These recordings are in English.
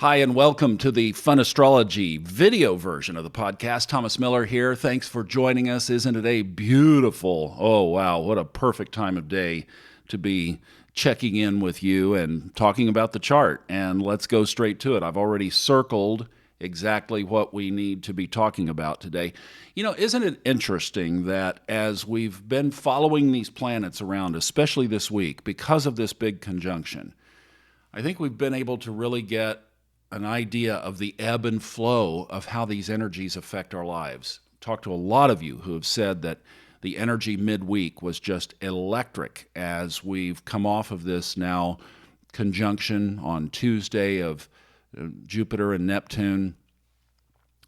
Hi, and welcome to the Fun Astrology video version of the podcast. Thomas Miller here. Thanks for joining us. Isn't it a beautiful, oh wow, what a perfect time of day to be checking in with you and talking about the chart. And let's go straight to it. I've already circled exactly what we need to be talking about today. You know, isn't it interesting that as we've been following these planets around, especially this week, because of this big conjunction, I think we've been able to really get an idea of the ebb and flow of how these energies affect our lives. Talked to a lot of you who have said that the energy midweek was just electric as we've come off of this now conjunction on Tuesday of Jupiter and Neptune.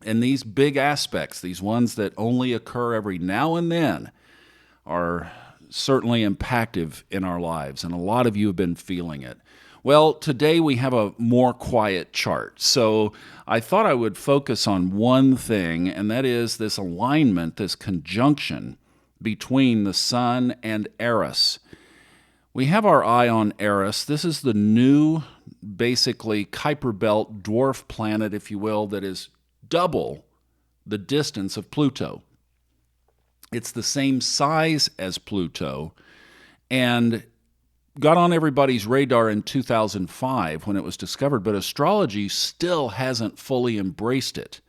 And these big aspects, these ones that only occur every now and then, are certainly impactful in our lives. And a lot of you have been feeling it. Well, today we have a more quiet chart. So I thought I would focus on one thing, and that is this alignment, this conjunction between the Sun and Eris. We have our eye on Eris. This is the new, basically, Kuiper Belt dwarf planet, if you will, that is double the distance of Pluto. It's the same size as Pluto, and got on everybody's radar in 2005 when it was discovered, but astrology still hasn't fully embraced it.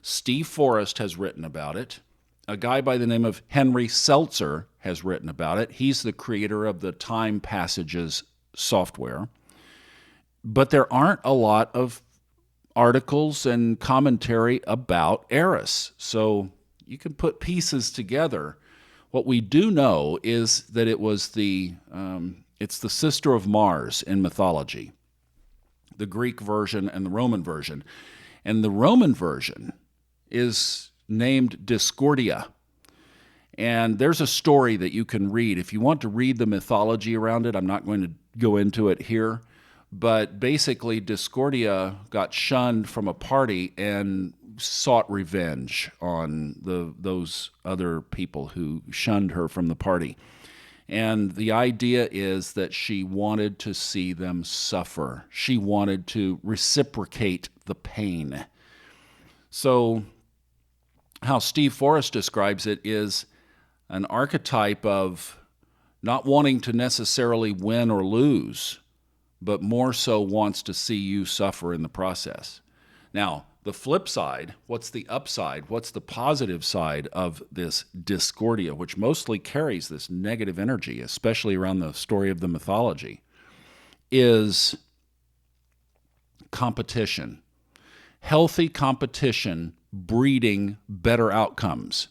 Steve Forrest has written about it. A guy by the name of Henry Seltzer has written about it. He's the creator of the Time Passages software. But there aren't a lot of articles and commentary about Eris. So you can put pieces together. What we do know is that it was it's the sister of Mars in mythology, the Greek version and the Roman version. And the Roman version is named Discordia. And there's a story that you can read. If you want to read the mythology around it, I'm not going to go into it here. But basically, Discordia got shunned from a party and sought revenge on those other people who shunned her from the party. And the idea is that she wanted to see them suffer. She wanted to reciprocate the pain. So how Steve Forrest describes it is an archetype of not wanting to necessarily win or lose, but more so wants to see you suffer in the process. Now, the flip side, what's the upside? What's the positive side of this Discordia, which mostly carries this negative energy, especially around the story of the mythology, is competition. Healthy competition breeding better outcomes.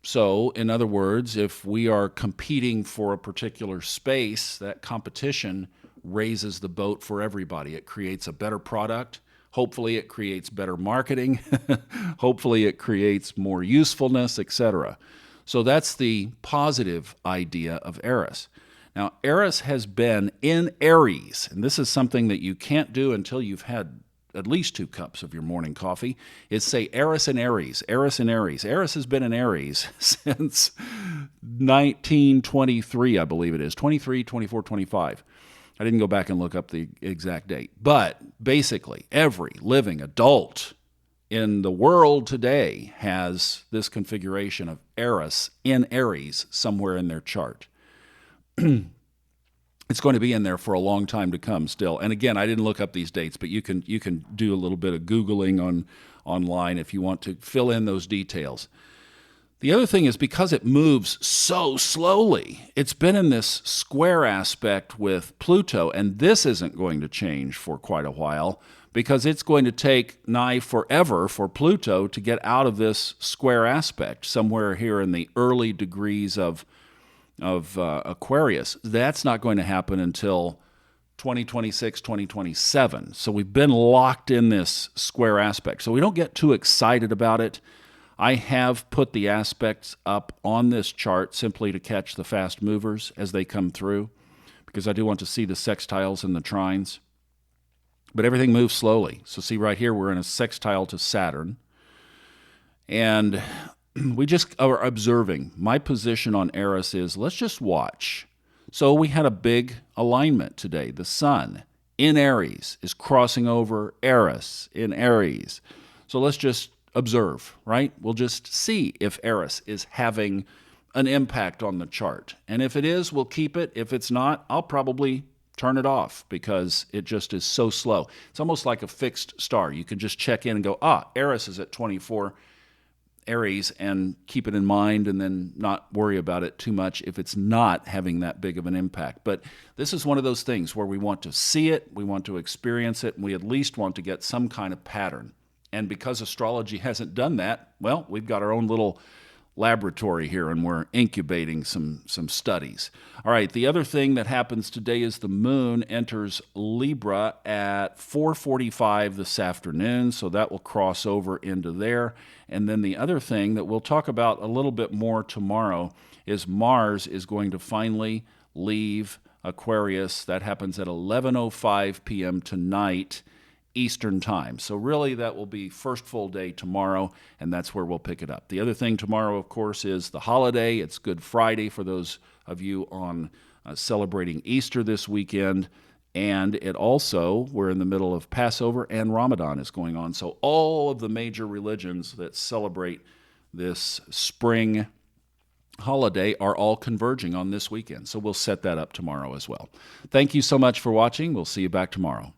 So, in other words, if we are competing for a particular space, that competition raises the boat for everybody. It creates a better product. Hopefully it creates better marketing. Hopefully it creates more usefulness, etc. So that's the positive idea of Eris. Now, Eris has been in Aries, and this is something that you can't do until you've had at least 2 cups of your morning coffee, is say Eris in Aries, Eris in Aries. Eris has been in Aries since 1923, I believe it is, 23, 24, 25. I didn't go back and look up the exact date. But basically, every living adult in the world today has this configuration of Eris in Aries somewhere in their chart. It's going to be in there for a long time to come still. And again, I didn't look up these dates, but you can do a little bit of Googling online if you want to fill in those details. The other thing is because it moves so slowly, it's been in this square aspect with Pluto, and this isn't going to change for quite a while because it's going to take nigh forever for Pluto to get out of this square aspect somewhere here in the early degrees of Aquarius. That's not going to happen until 2026, 2027. So we've been locked in this square aspect. So we don't get too excited about it. I have put the aspects up on this chart simply to catch the fast movers as they come through, because I do want to see the sextiles and the trines. But everything moves slowly. So see right here, we're in a sextile to Saturn. And we just are observing. My position on Eris is let's just watch. So we had a big alignment today. The Sun in Aries is crossing over Eris in Aries. So let's just observe, right? We'll just see if Eris is having an impact on the chart. And if it is, we'll keep it. If it's not, I'll probably turn it off because it just is so slow. It's almost like a fixed star. You can just check in and go, Eris is at 24 Aries, and keep it in mind and then not worry about it too much if it's not having that big of an impact. But this is one of those things where we want to see it, we want to experience it, and we at least want to get some kind of pattern. And because astrology hasn't done that, well, we've got our own little laboratory here, and we're incubating some studies. All right, the other thing that happens today is the moon enters Libra at 4:45 this afternoon, so that will cross over into there. And then the other thing that we'll talk about a little bit more tomorrow is Mars is going to finally leave Aquarius. That happens at 11:05 p.m. tonight, Eastern Time. So really that will be first full day tomorrow, and that's where we'll pick it up. The other thing tomorrow, of course, is the holiday. It's Good Friday for those of you on celebrating Easter this weekend. And it also, we're in the middle of Passover and Ramadan is going on. So all of the major religions that celebrate this spring holiday are all converging on this weekend. So we'll set that up tomorrow as well. Thank you so much for watching. We'll see you back tomorrow.